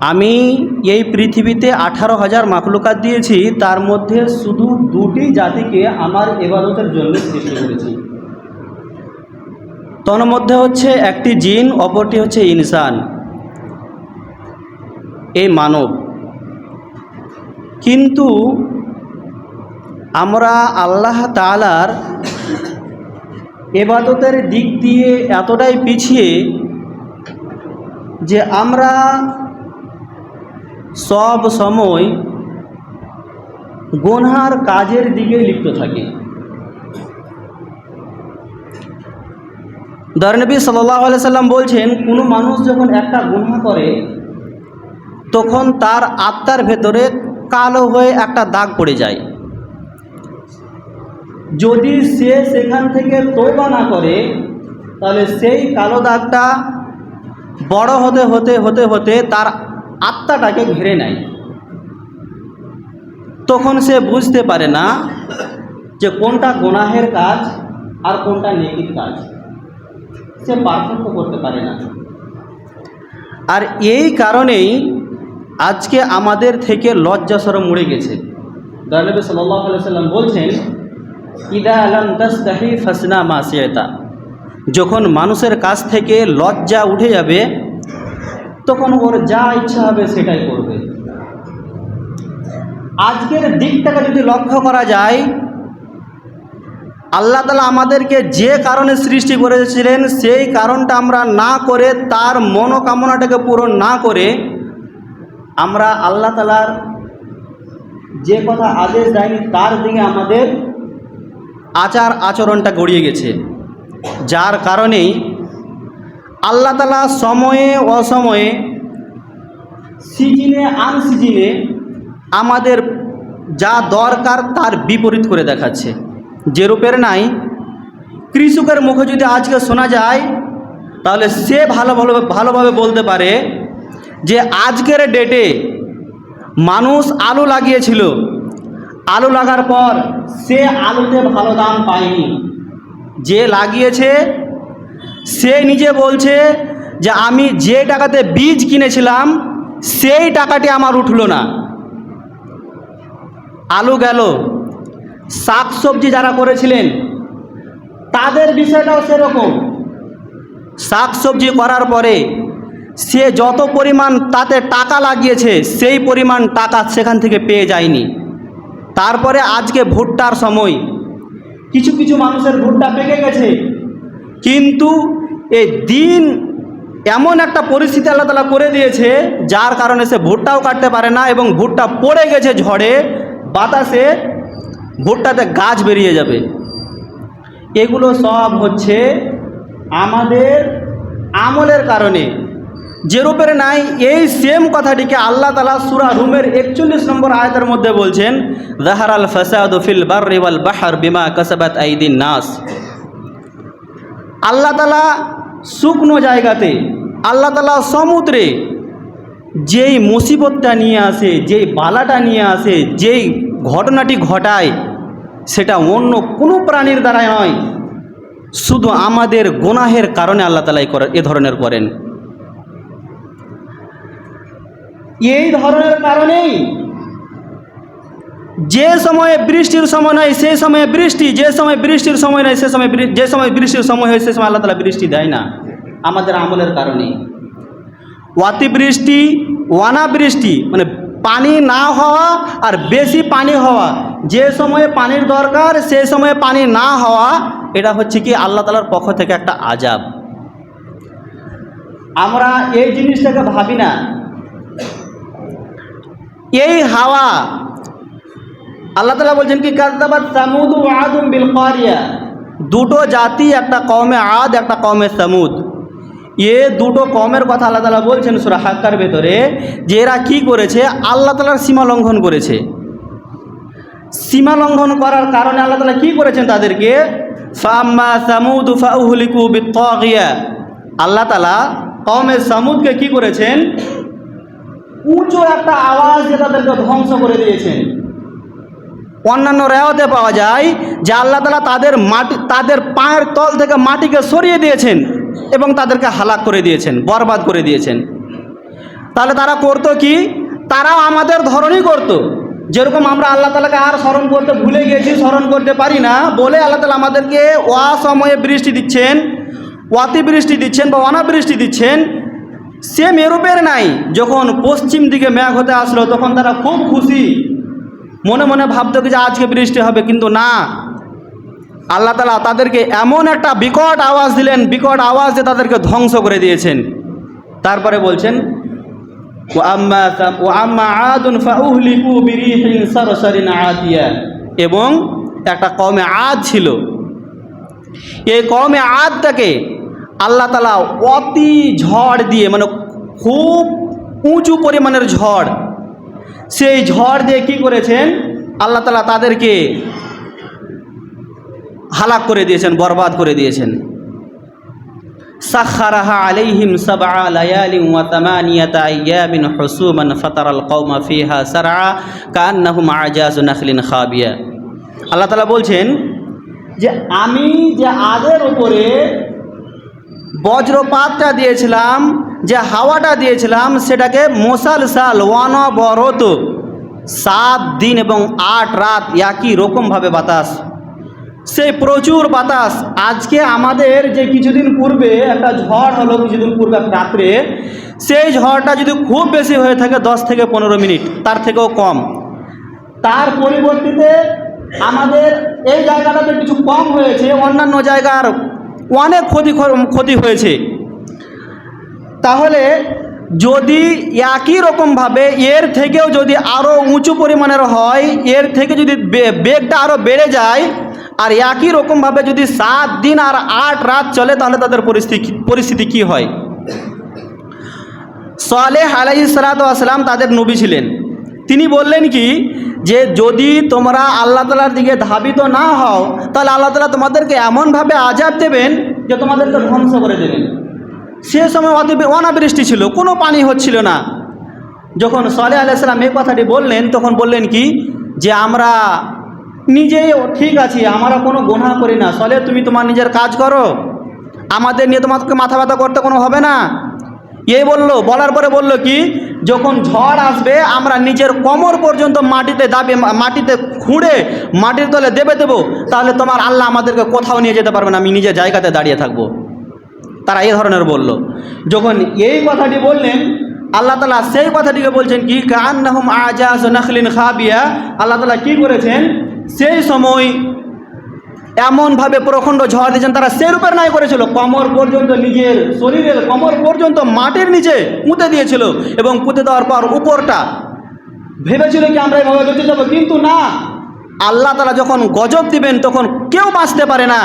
আমি এই পৃথিবীতে 18,000 মাখলুকাত দিয়েছি, তার মধ্যে শুধু দুটি জাতিকে আমার ইবাদতের জন্য সৃষ্টি করেছি। তন্মধ্যে হচ্ছে একটি জিন, অপরটি হচ্ছে ইনসান, এই মানব। কিন্তু আমরা আল্লাহ তাআলার ইবাদতের দিক দিয়ে এতটাই পিছিয়ে যে আমরা সব সময় গুনহার কাজের দিকে লিপ্ত থাকি। নবী সাল্লাল্লাহু আলাইহি সাল্লাম বলছেন, কোনো মানুষ যখন একটা গুনাহ করে তখন তার আত্মার ভেতরে কালো হয়ে একটা দাগ পড়ে যায়। যদি সে সেখান থেকে তওবা না করে তাহলে সেই কালো দাগটা বড় হতে হতে হতে হতে তার আত্মাটাকে ঘিরে নেয়। তখন সে বুঝতে পারে না যে কোনটা গুনাহের কাজ আর কোনটা নেকির কাজ, সে পার্থক্য করতে পারে না। আর এই কারণেই আজকে আমাদের থেকে লজ্জা শরম উড়ে গেছে। নবী সাল্লাল্লাহু আলাইহি সাল্লাম বলছেন, ইদা লাম তাস্তাহি ফাসনা মা শি'তা, যখন মানুষের কাছ থেকে লজ্জা উঠে যাবে তখন ওর যা ইচ্ছা হবে সেটাই করবে। আজকের দিকটাকে যদি লক্ষ্য করা যায়, আল্লাহ তাআলা আমাদেরকে যে কারণে সৃষ্টি করেছিলেন সেই কারণটা আমরা না করে, তার মনোকামনাটাকে পূরণ না করে, আমরা আল্লাহ তাআলার যে কথা আদেশ দেয়নি তার দিকে আমাদের আচার আচরণটা গড়িয়ে গেছে। যার কারণেই আল্লাহ তাআলা সময়ে অসময়ে, সিজনে আনসিজনে আমাদের যা দরকার তার বিপরীত করে দেখাচ্ছে। যে রূপের নাই, কৃষকের মুখে যদি আজকে শোনা যায় তাহলে সে ভালোভাবে বলতে পারে যে আজকের ডেটে মানুষ আলু লাগিয়েছিল, আলু লাগার পর সে আলুতে ভালো দাম পায়নি। যে লাগিয়েছে সে নিজে বলছে যে আমি যে টাকাতে বীজ কিনেছিলাম সেই টাকাটি আমার উঠল না। আলু গেল, শাক সবজি যারা করেছিলেন তাদের বিষয়টাও সেরকম। শাক সবজি করার পরে সে যত পরিমাণ তাতে টাকা লাগিয়েছে সেই পরিমাণ টাকা সেখান থেকে পেয়ে যায়নি। তারপরে আজকে ভুট্টার সময়, কিছু কিছু মানুষের ভুট্টা পেকে গেছে, কিন্তু এই দিন এমন একটা পরিস্থিতি আল্লাহ তাআলা করে দিয়েছে যার কারণে সে ভুট্টাও কাটতে পারে না, এবং ভুট্টা পড়ে গেছে ঝড়ে বাতাসে, ভুট্টাতে গাছ বেরিয়ে যাবে। এগুলো সব হচ্ছে আমাদের আমলের কারণে। যে রূপের নাই, এই সেম কথাটিকে আল্লাহ তাআলা সূরা রুমের 41 নম্বর আয়াতের মধ্যে বলছেন, যাহারাল ফাসাদু ফিল বাররি ওয়াল বাহর বিমা কাসাবাত আইদিন নাস। আল্লাহ তাআলা শুকনো জায়গাতে, আল্লাহ তাআলা সমুদ্রে যেই মুসিবতটা নিয়ে আসে, যেই বালাটা নিয়ে আসে, যেই ঘটনাটি ঘটায়, সেটা অন্য কোনো প্রাণীর দ্বারা নয়, শুধু আমাদের গুনাহের কারণে আল্লাহ তাআলা এ ধরনের করেন। এই ধরনের কারণেই যে সময়ে বৃষ্টির সময় নয় সেই সময়ে বৃষ্টি, যে সময় বৃষ্টির সময় নয় সে সময়, যে সময় বৃষ্টির সময় হয় সে সময় আল্লাহ তাআলা বৃষ্টি দেয় না, আমাদের আমলের কারণে। অতিবৃষ্টি, অনাবৃষ্টি মানে পানি না হওয়া আর বেশি পানি হওয়া, যে সময়ে পানির দরকার সেই সময়ে পানি না হওয়া, এটা হচ্ছে কি আল্লাহ তাআলার পক্ষ থেকে একটা আযাব। আমরা এই জিনিসটাকে ভাবি না। এই হাওয়া আল্লাহ তাআলা বলছেন কি, কাযযাবাত সামুদ ওয়া আদুম বিল কারিয়া, দুটো জাতি, একটা কওমে আদ, একটা কওমে সামুদ। এ দুটো কওমের কথা আল্লাহ তাআলা বলছেন সূরা হাক্কার ভেতরে, যে এরা কী করেছে, আল্লাহ তাআলার সীমা লঙ্ঘন করেছে। সীমা লঙ্ঘন করার কারণে আল্লাহ তাআলা কী করেছেন তাদেরকে, ফাম্মা সামুদ ফাউহলিকু বিত্তাগিয়া, আল্লাহ তাআলা কওমে সামুদকে কী করেছেন, উঁচু একটা আওয়াজ দিয়ে তাদেরকে ধ্বংস করে দিয়েছেন। অন্যান্য রেওয়াতে পাওয়া যায় যে আল্লাহ তাআলা তাদের পায়ের তল থেকে মাটিকে সরিয়ে দিয়েছেন এবং তাদেরকে হালাক করে দিয়েছেন, বরবাদ করে দিয়েছেন। তাহলে তারা করতো কি, তারাও আমাদের ধরনই করতো। যেরকম আমরা আল্লাহ তাআলাকে আর স্মরণ করতে ভুলে গেছি, স্মরণ করতে পারি না বলে আল্লাহ তাআলা আমাদেরকে অসময়ে বৃষ্টি দিচ্ছেন, অতিবৃষ্টি দিচ্ছেন বা অনাবৃষ্টি দিচ্ছেন। সেম ইউরোপের নাই, যখন পশ্চিম দিকে মেঘ হতে আসলো তখন তারা খুব খুশি, মনে মনে ভাবতো কি যে আজকে বৃষ্টি হবে, কিন্তু না, আল্লাহ তাআলা তাদেরকে এমন একটা বিকট আওয়াজ দিলেন, বিকট আওয়াজ দিয়ে তাদেরকে ধ্বংস করে দিয়েছেন। তারপরে বলছেন ওয়াম্মা আদুন ফাউহলিকু বিরিহিন সারসারিন আতিয়া, এবং একটা কওমে আদ ছিল, এই কওমে আদটাকে আল্লাহ তাআলা অতি ঝড় দিয়ে, মানে খুব উঁচু পরিমাণের ঝড়, সেই ঝড় দিয়ে কি করেছেন আল্লাহ তাআলা তাদেরকে হালাক করে দিয়েছেন, বরবাদ করে দিয়েছেন। সাখারাহা আলাইহিম সাবআ লায়ালিন ওয়া তামানিয়াতা আইয়ামিন হুসুমান ফাতারাল কওমা ফিহা সারআ কান্নাহুম আজাজু নাখলিন খাবিয়া। আল্লাহ তাআলা বলছেন যে আমি যে আদের উপরে বজ্রপাতটা দিয়েছিলাম, যে হাওয়াটা দিয়েছিলাম, সেটাকে মুসালসাল অনবরত 7 দিন এবং 8 রাত একই রকমভাবে বাতাস, সেই প্রচুর বাতাস। আজকে আমাদের যে কিছুদিন পূর্বে একটা ঝড় হলো, কিছুদিন পূর্বে রাত্রে, সেই ঝড়টা যদি খুব বেশি হয়ে থাকে 10 থেকে 15 মিনিট, তার থেকেও কম, তার পরিবর্তিতে আমাদের এই জায়গাটাতে কিছু কম হয়েছে, অন্যান্য জায়গার অনেক ক্ষতি হয়েছে। তাহলে যদি একই রকমভাবে এর থেকেও যদি আরও উঁচু পরিমাণের হয়, এর থেকে যদি বেগটা আরও বেড়ে যায়, আর একই রকমভাবে যদি 7 দিন আর 8 রাত চলে, তাহলে তাদের পরিস্থিতি কি হয়? সালেহ আলাইহিস সালাতু ওয়াস সালাম তাদের নবী ছিলেন। তিনি বললেন কি যে যদি তোমরা আল্লাহ তাআলার দিকে ধাবিত না হও, তাহলে আল্লাহ তাআলা তোমাদেরকে এমনভাবে আযাব দেবেন যে তোমাদেরকে ধ্বংস করে দেবেন। সে সময় অনাবৃষ্টি ছিল, কোনো পানি হচ্ছিল না। যখন সালেহ আলাইহিস সালাম এই কথাটি বললেন, তখন বললেন কি যে আমরা নিজেই ঠিক আছি, আমরা কোনো গুনাহ করি না, সালেহ তুমি তোমার নিজের কাজ করো, আমাদের নিয়ে তোমাকে মাথা ব্যথা করতে কোনো হবে না। এই বলার পরে বলল কি, যখন ঝড় আসবে আমরা নিজের কোমর পর্যন্ত মাটিতে খুঁড়ে মাটির তলে দেবো, তাহলে তোমার আল্লাহ আমাদেরকে কোথাও নিয়ে যেতে পারবে না, আমি নিজের জায়গাতে দাঁড়িয়ে থাকবো। তারা এই ধরনের বলল। যখন এই কথাটি বললেন, আল্লাহ তাআলা সেই কথাটিকে বলছেন কি কান্নাহুম আজাজু নাখলিন খাবিয়া। আল্লাহ তাআলা কি করেছেন, সেই সময় এমনভাবে প্রখণ্ড ঝড় দিয়েছেন, তারা সেরূপের ন্যায় করেছিল, কোমর পর্যন্ত, নিজের শরীরের কোমর পর্যন্ত মাটির নিচে পুঁতে দিয়েছিল, এবং পুঁতে দেওয়ার পর উপরটা ভেবেছিল কি আমরা এভাবে বেঁচে যাবো, কিন্তু না, আল্লাহ তাআলা যখন গজব দিবেন তখন কেউ বাঁচতে পারে না।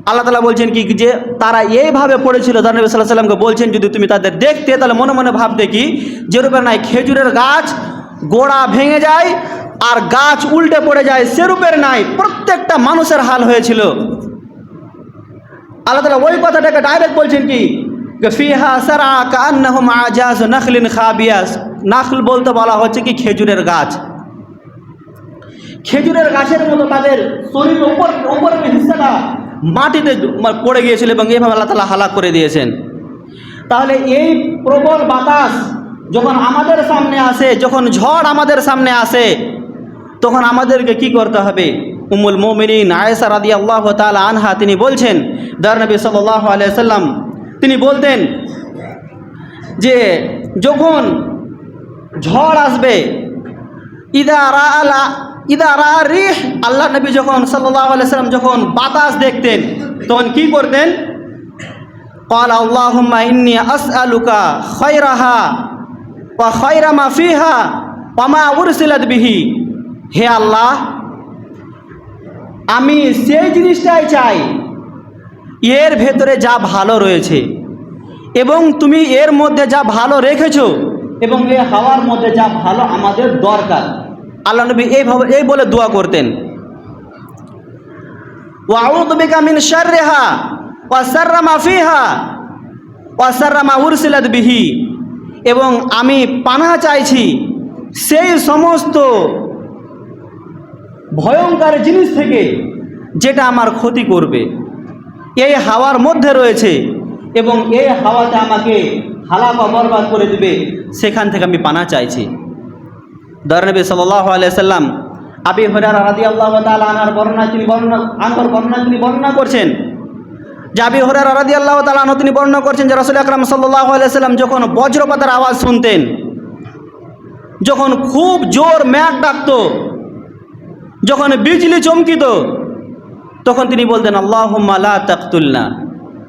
আল্লাহ তাআলা বলছেন কি যে তারা এইভাবে পড়েছিল, নবী সাল্লাল্লাহু আলাইহি ওয়াসাল্লামকে বলছেন যদি তুমি তাদের দেখতে, তাহলে মনে মনে ভাবতে কি যেরূপের নাই খেজুরের গাছ গোড়া ভেঙে যায় আর গাছ উল্টে পড়ে যায়, সেরূপের নাই প্রত্যেকটা মানুষের হাল হয়েছিল। আল্লাহ তাআলা ওই কথাটাকে ডাইরেক্ট বলছেন কি ফিহা সারআ কান্নাহুম আজাজু নাখলিন খাবিয়া। নাখল বলতে বলা হচ্ছে কি খেজুরের গাছ, খেজুরের গাছের মতো তাদের শরীরের উপরের হিস্সাটা মাটিতে পড়ে গিয়েছিল, এবং এইভাবে আল্লাহ তাআলা হালাক করে দিয়েছেন। তাহলে এই প্রবল বাতাস যখন আমাদের সামনে আসে, যখন ঝড় আমাদের সামনে আসে, তখন আমাদেরকে কি করতে হবে? উম্মুল মুমিনিন আয়েশা রাদিয়াল্লাহু তাআলা আনহা তিনি বলছেন, দয়ার নবী সাল্লাল্লাহু আলাইহি সাল্লাম তিনি বলতেন যে যখন ঝড় আসবে, ইদা রা রিহ, আল্লাহ নবী যখন সাল্লাল্লাহু আলাইহি সাল্লাম যখন বাতাস দেখতেন তখন কি করতেন? ক্বালা আল্লাহুম্মা ইন্নী আসআলুকা খায়রাহা ওয়া খায়রা মা ফিহা ওয়া মা উরসিলাত বিহি। হে আল্লাহ, আমি সেই জিনিসটাই চাই এর ভেতরে যা ভালো রয়েছে, এবং তুমি এর মধ্যে যা ভালো রেখেছো, এবং এই হাওয়ার মধ্যে যা ভালো আমাদের দরকার। আল্লাহ নবী এই বলে দোয়া করতেন, ওয়া আউযু বিকা মিন শাররিহা ওয়া শাররি মা ফিহা ওয়া শাররি মা উরসিলাত বিহি, এবং আমি পানাহ চাইছি সেই সমস্ত ভয়ঙ্কর জিনিস থেকে যেটা আমার ক্ষতি করবে, এই হাওয়ার মধ্যে রয়েছে, এবং এই হাওয়াতে আমাকে হালাক ও বরবাদ করে দিবে, সেখান থেকে আমি পানা চাইছি। দয়ার নবী সাল্লাল্লাহু আলাইহি সাল্লাম আবি হুরায়রা রাদিয়াল্লাহু তাআলা আনহর বর্ণনা তিনি বর্ণনা করছেন যে আবি হুরায়রা রাদিয়াল্লাহু তাআলা আনহু তিনি বর্ণনা করছেন যে রাসূল আকরাম সাল্লাল্লাহু আলাইহি সাল্লাম যখন বজ্রপাতের আওয়াজ শুনতেন, যখন খুব জোর মেঘ ডাকতো, যখন বিজলি চমকিত, তখন তিনি বলতেন আল্লাহুম্মা লা তাকতুলনা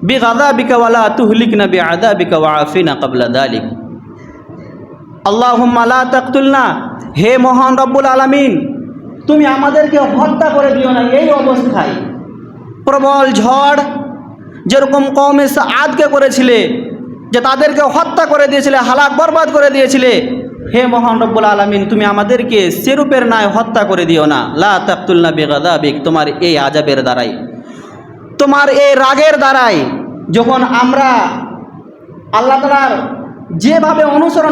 বিগাযাবিকা ওয়া লা তুহলিকনা বিআযাবিকা ওয়া আফিনা ক্বাবলা যালিক। আল্লাহুম্মা লা তাকতুলনা, হে মহান রব্বুল আলামিন, তুমি আমাদেরকে হত্যা করে দিও না এই অবস্থায়। প্রবল ঝড় যেরকম কওমে আদকে করেছিলে, যে তাদেরকে হত্যা করে দিয়েছিলে, হালাক বরবাদ করে দিয়েছিলে, হে মহান রব্বুল আলামিন, তুমি আমাদেরকে সেরূপের ন্যায় হত্যা করে দিও না। লা তাকতুলনা বিগাযাবিক, তোমার এই আযাবের দ্বারাই, তোমার এই রাগের দ্বারাই, যখন আমরা আল্লাহ তাআলার যেভাবে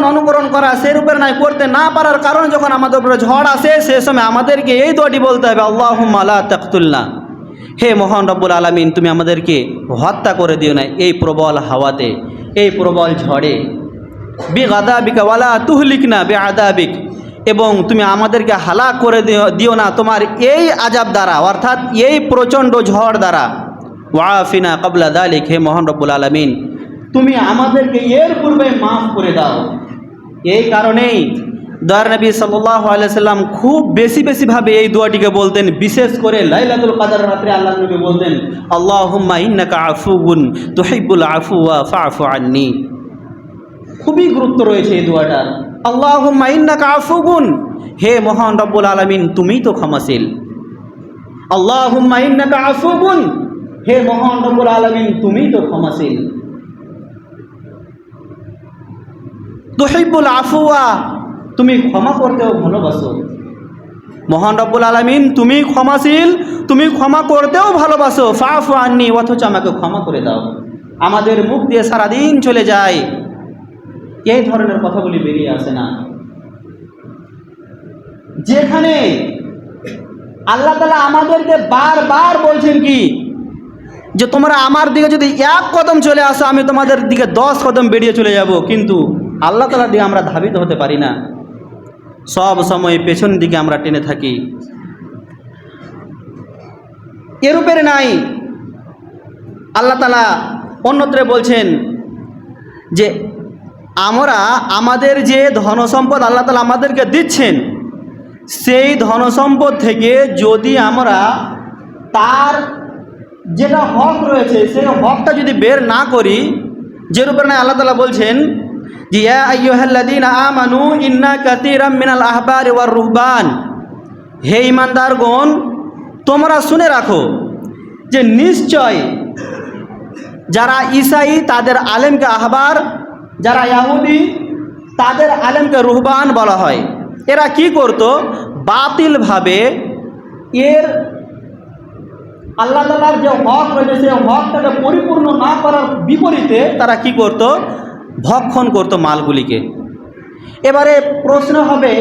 অনুকরণ করা সেরূপের ন্যায় করতে না পারার কারণে যখন আমাদের উপরে ঝড় আসে, সে সময় আমাদেরকে এই দোয়াটি বলতে হবে আল্লাহুম্মা লা তাকতুলনা, হে মহান রব্বুল আলামিন, তুমি আমাদেরকে হত্যা করে দিও না এই প্রবল হাওয়াতে, এই প্রবল ঝড়ে। বিগাযাবিকা ওয়া লা তুহলিকনা বিআযাবিক, এবং তুমি আমাদেরকে হালাক করে দিও না তোমার এই আযাব দ্বারা, অর্থাৎ এই প্রচণ্ড ঝড় দ্বারা। ওয়া আফিনা ক্বাবলা যালিক, হে মহান রব্বুল আলামিন, তুমি আমাদেরকে এর পূর্বে মাফ করে দাও। এই কারণেই দয়ার নবী সাল্লাল্লাহু আলাইহি সাল্লাম খুব বেশিভাবে এই দোয়াটিকে বলতেন, বিশেষ করে লাইলাতুল কদর রাতে আল্লাহর নবী বলতেন আল্লাহুম্মা ইন্নাকা আফুউন তুহিব্বুল আফওয়া ফা'ফু আন্নী। খুবই গুরুত্ব রয়েছে এই দোয়াটার। আল্লাহুম্মা ইন্নাকা আফুউন, হে মহান রব্বুল আলামিন, তুমিই তো ক্ষমাশীল। আল্লাহুম্মা ইন্নাকা আফুউন, হে মহান রব্বুল আলামিন, তুমিই তো ক্ষমাশীল। তুহিব্বুল আফওয়া, তুমি ক্ষমা করতেও ভালোবাসো। মহান রব্বুল আলামিন, তুমি ক্ষমাশীল, তুমি ক্ষমা করতেও ভালোবাসো। ফা'ফু আন্নী, অথচ আমাকে ক্ষমা করে দাও। আমাদের মুখ দিয়ে সারাদিন চলে যায়, এই ধরনের কথাগুলি বেরিয়ে আসে না। যেখানে আল্লাহ তাআলা আমাদেরকে বারবার বলছেন কি, যে তোমরা আমার দিকে যদি এক কদম চলে আসো, আমি তোমাদের দিকে 10 কদম বেরিয়ে চলে যাব, কিন্তু আল্লাহ তাআলার দিকে আমরা ধাবিত হতে পারি না, সব সময় পেছন দিকে আমরা টেনে থাকি। এরূপের নাই আল্লাহ তাআলা অন্যত্রে বলছেন যে আমরা আমাদের যে ধনসম্পদ আল্লাহ তাআলা আমাদেরকে দিচ্ছেন, সেই ধনসম্পদ থেকে যদি আমরা তার যেটা হক রয়েছে সেই হকটা যদি বের না করি, যেরূপে না আল্লাহ তাআলা বলছেন যে ইয়া আইয়ুহাল্লাযীনা আমানু ইন্না কাসীরাম মিনাল আহবারি ওয়ার রুহবান, হে ঈমানদারগণ, তোমরা শুনে রাখো যে নিশ্চয় যারা ঈসাই তাদের আলেমকে আহবার, যারা ইহুদি তাদের আলেমকে রুহবান বলা হয়। এরা কি করত, বাতিলভাবে এর আল্লাহ তাআলার যে হক রয়েছে সেই হকটাকে পরিপূর্ণ না করার বিপরীতে তারা কি করত, ভক্ষণ করত মালগুলিকে। এবারে প্রশ্ন হবে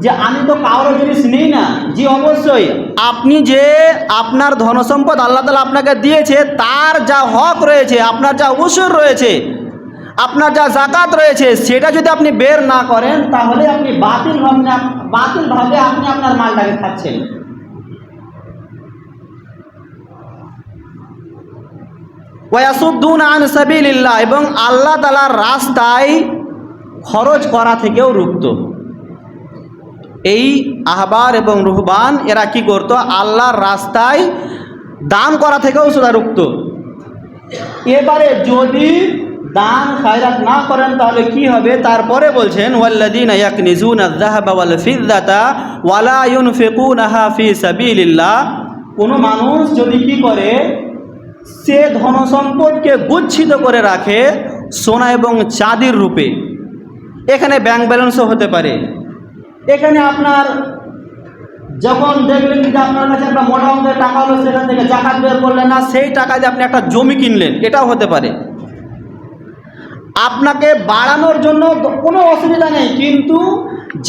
যে আমি তো কারো জিনিস নিই না। জি অবশ্যই, আপনি যে আপনার ধনসম্পদ আল্লাহ তাআলা আপনাকে দিয়েছে, তার যা হক রয়েছে, আপনার যা উসুর রয়েছে, আপনার যা যাকাত রয়েছে, সেটা যদি আপনি বের না করেন, তাহলে আপনি বাতিলভাবে আপনি আপনার মালটাকে খাচ্ছেন। ওয়াসুদ্দুনা আন সাবিলিল্লাহ, এবং আল্লাহ তাআলার রাস্তায় খরচ করা থেকেও রুখত। এই আহবার এবং রুহবান এরা কি করত, আল্লাহর রাস্তায় দান করা থেকেও সেটা রুখত। এবারে যদি দান খায়রাত না করেন তাহলে কি হবে, তারপরে বলছেন ওয়াল্লাযীনা ইয়াকনিজুনা আয-যাহাবা ওয়াল ফিদ্দাতা ওয়া লা ইউনফিকুনাহা ফি সাবিলিল্লাহ। কোনো মানুষ যদি কি করে, সে ধনসম্পদকে গুচ্ছিত করে রাখে সোনা এবং চাঁদির রূপে। এখানে ব্যাংক ব্যালেন্সও হতে পারে। এখানে আপনার যখন দেখলেন যে আপনার কাছে একটা মোটা অঙ্কের টাকা হলো, সেখান থেকে যাকাত বের করলেন না, সেই টাকা দিয়ে আপনি একটা জমি কিনলেন, এটাও হতে পারে। আপনাকে বাড়ানোর জন্য কোনো অসুবিধা নেই, কিন্তু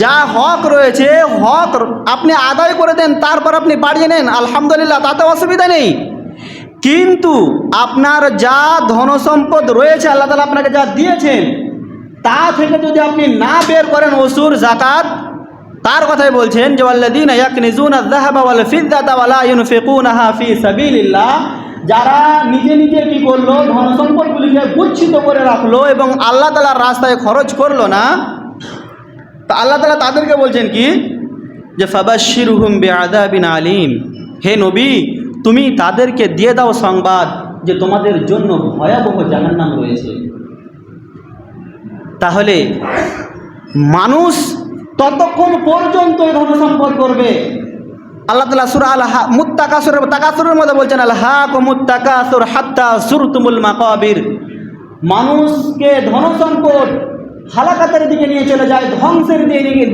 যা হক রয়েছে হক আপনি আদায় করে দেন, তারপর আপনি বাড়িয়ে নেন, আলহামদুলিল্লাহ, তাতে অসুবিধা নেই। কিন্তু আপনার যা ধনসম্পদ রয়েছে, আল্লাহ তাআলা আপনাকে যা দিয়েছেন, তা থেকে যদি আপনি না বের করেন ওসুর জাকাত, তার কথাই বলছেন যে ওয়াল্লাযীনা ইয়াকনিজুনা আয-যাহাবা ওয়াল ফিদ্দাতা ওয়া লা ইউনফিকুনাহা ফী সাবিলিল্লাহ, যারা নিজে নিজে কি করলো, ধন সম্পদগুলিকে গচ্ছিত করে রাখলো এবং আল্লাহ তাআলার রাস্তায় খরচ করলো না, তা আল্লাহ তাআলা তাদেরকে বলছেন কি যে ফাবাশশিরহুম বিআযাবিন আলীম, হে নবী তুমি তাদেরকে দিয়ে দাও সংবাদ যে তোমাদের জন্য ভয়াবহ জাহান্নাম রয়েছে। তাহলে মানুষ ততক্ষণ পর্যন্ত ধন সম্পদ করবে। আল্লাহ তাআলা সূরা তাকাসুরের মধ্যে বলছেন আলহাকুমুত তাকাসুর হাত্তা যুরতুমুল মাকাবির, মানুষকে ধন সম্পদ হালাকাতের দিকে নিয়ে চলে যায়, ধ্বংসের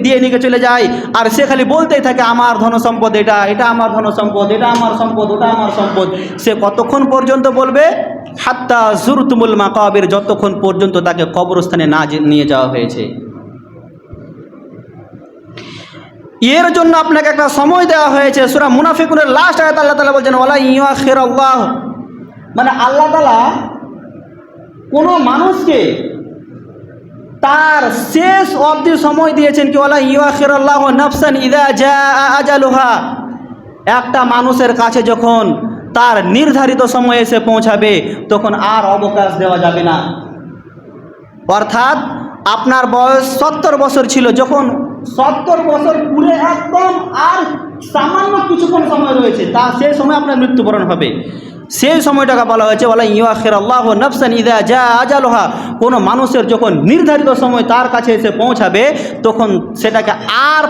দিয়ে নিয়ে চলে যায়, আর সে খালি বলতেই থাকে আমার ধন সম্পদ এটা, এটা আমার ধন সম্পদ, এটা আমার সম্পদ, ওটা আমার সম্পদ। সে কতক্ষণ পর্যন্ত বলবে? হাত্তা যুরতুমুল মাকাবির, যতক্ষণ পর্যন্ত তাকে কবরস্থানে না নিয়ে যাওয়া হয়েছে। এর জন্য আপনাকে একটা সময় দেওয়া হয়েছে। সূরা মুনাফিকুনের লাস্ট আয়াত আল্লাহ তাআলা বলছেন ওয়ালা ইউআখিরুল্লাহ, মানে আল্লাহ তাআলা কোনো মানুষকে তার শেষ অবধি সময় দিয়েছেন কি ওয়ালা ইউআখিরুল্লাহু নাফসান ইযা জাআ আজালুহা, একটা মানুষের কাছে যখন তার নির্ধারিত সময় এসে পৌঁছাবে তখন আর অবকাশ দেওয়া যাবে না। অর্থাৎ আপনার বয়স 70 বছর ছিল, যখন 70 বছর পুরে একদম আর সামান্য কিছুক্ষণ সময় রয়েছে, তা সেই সময় আপনার মৃত্যুবরণ হবে, সেই সময়টাকে বলা হয়েছে ওয়ালা ইউআখিরুল্লাহু নাফসান ইযা জাআ আজালুহা। কোনো মানুষের যখন নির্ধারিত সময় তার কাছে এসে পৌঁছাবে তখন সেটাকে আর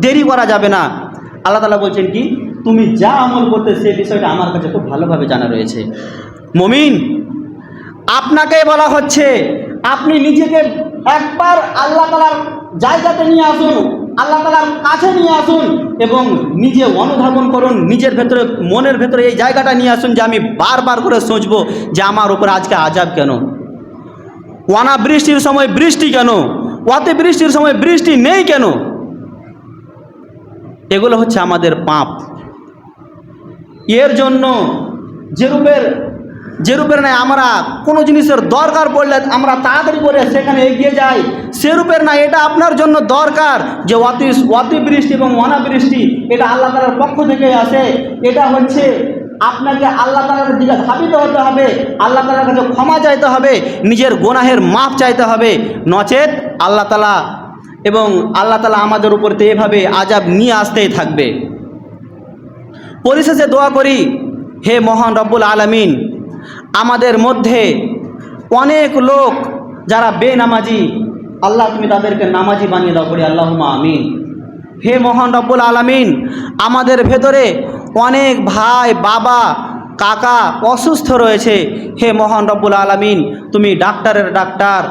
দেরি করা যাবে না। আল্লাহ তাআলা বলছেন কি তুমি যা আমল করতে সে বিষয়টা আমার কাছে খুব ভালোভাবে জানা রয়েছে। মুমিন, আপনাকে বলা হচ্ছে আপনি নিজেকে একবার আল্লাহ তাআলার জায়গাতে নিয়ে আসুন, আল্লাহ তাআলার কাছে নিয়ে আসুন এবং নিজে অনুধাবন করুন, নিজের ভেতরে মনের ভেতরে এই জায়গাটা নিয়ে আসুন যে আমি বারবার করে সোচবো যে আমার উপরে আজকে আযাব কেন, অনাবৃষ্টির সময় বৃষ্টি কেন, অতিবৃষ্টির সময় বৃষ্টি নেই কেন। এগুলো হচ্ছে আমাদের পাপ। এর জন্য যেরূপের নাই আমরা কোনো জিনিসের দরকার পড়লে আমরা তাড়াতাড়ি করে সেখানে এগিয়ে যাই, সেরূপের না এটা আপনার জন্য দরকার যে অতিবৃষ্টি এবং অনাবৃষ্টি এটা আল্লাহ তাআলার পক্ষ থেকে আসে। এটা হচ্ছে আপনাকে আল্লাহ তাআলার দিকে ধাবিত হতে হবে, আল্লাহ তাআলার কাছে ক্ষমা চাইতে হবে, নিজের গুনাহের মাফ চাইতে হবে, নচেত আল্লাহ তাআলা আমাদের উপর তো এভাবে আযাব নিয়ে আসতেই থাকবে। পরিশেষে দোয়া করি, হে মহান রব্বুল আলামিন, আমাদের মধ্যে অনেক লোক যারা বেনামাজি, আল্লাহ তুমি তাদেরকে নামাজি বানিয়ে দাও, করি আল্লাহুম্মা আমিন। হে মহান রব্বুল আলামিন, আমাদের ভেতরে অনেক ভাই, বাবা, কাকা অসুস্থ রয়েছে, হে মহান রব্বুল আলামিন তুমি ডাক্তারের ডাক্তার,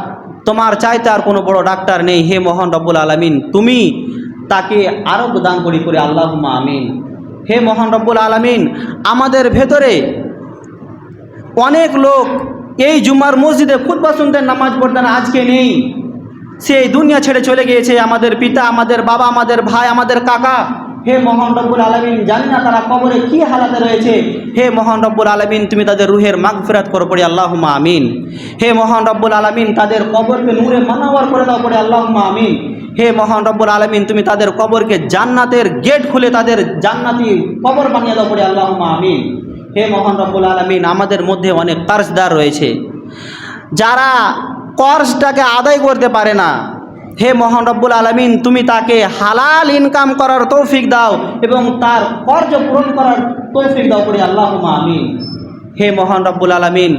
তোমার চাইতে আর কোনো বড় ডাক্তার নেই, হে মহান রব্বুল আলামিন তুমি তাকে আরোগ্য দান করি আল্লাহুম্মা আমিন। হে মহান রব্বুল আলামিন, আমাদের ভেতরে অনেক লোক এই জুমার মসজিদে খুতবা শুনতেন, নামাজ পড়তেন, আজকে নেই, সেই দুনিয়া ছেড়ে চলে গিয়েছে। আমাদের পিতা, আমাদের বাবা, আমাদের ভাই, আমাদের কাকা, হে মহান রব্বুল আলামিন জানি না তারা কবরে কি হালাতে রয়েছে, হে মহান রব্বুল আলামিন তুমি তাদের রুহের মাগফিরাত করো, পড়ি আল্লাহুম্মা আমিন। হে মহান রব্বুল আলামিন তাদের কবরকে নূরে মানাওয়ার করে দাও, পড়ি আল্লাহুম্মা আমিন। হে মহান রব্বুল আলামিন তুমি তাদের কবরকে জান্নাতের গেট খুলে তাদের জান্নাতি কবর বানিয়ে দাও, পড়ি আল্লাহুম্মা আমিন। হে মহান রব্বুল আলামিন, আমাদের মধ্যে অনেক কর্জদার রয়েছে যারা কর্জটাকে আদায় করতে পারে না, হে মহান রব্বুল আলামিন তুমি তাকে হালাল ইনকাম করার তৌফিক দাও এবং তার কর্জ পূরণ করার তৌফিক দাও, পড়ি আল্লাহুম্মা আমিন। হে মহান রব্বুল আলামিন